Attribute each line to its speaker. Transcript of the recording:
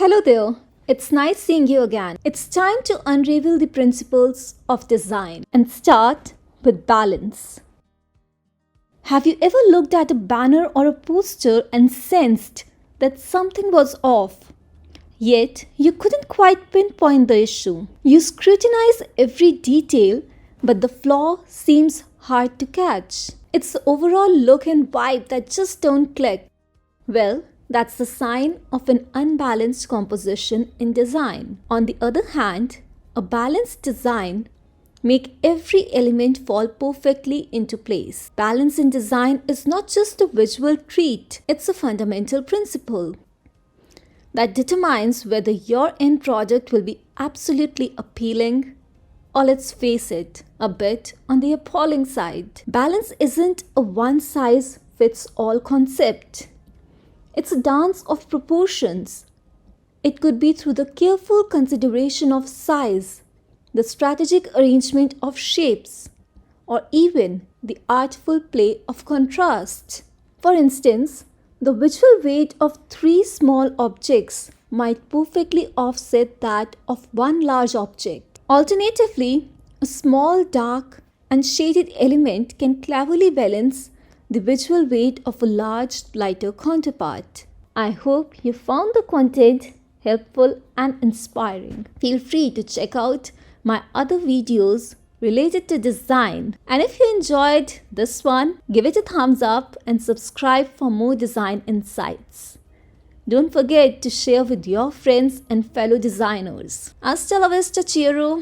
Speaker 1: Hello there. It's nice seeing you again. It's time to unravel the principles of design and start with balance. Have you ever looked at a banner or a poster and sensed that something was off? Yet you couldn't quite pinpoint the issue. You scrutinize every detail, but the flaw seems hard to catch. It's the overall look and vibe that just don't click. Well, that's the sign of an unbalanced composition in design. On the other hand, a balanced design make every element fall perfectly into place. Balance in design is not just a visual treat, it's a fundamental principle that determines whether your end product will be absolutely appealing or, let's face it, a bit on the appalling side. Balance isn't a one size fits all concept. It's a dance of proportions. It could be through the careful consideration of size, the strategic arrangement of shapes, or even the artful play of contrast. For instance, the visual weight of three small objects might perfectly offset that of one large object. Alternatively, a small dark and shaded element can cleverly balance the visual weight of a large lighter counterpart. I hope you found the content helpful and inspiring. Feel free to check out my other videos related to design. And if you enjoyed this one, give it a thumbs up and subscribe for more design insights. Don't forget to share with your friends and fellow designers. Hasta la vista, cheero!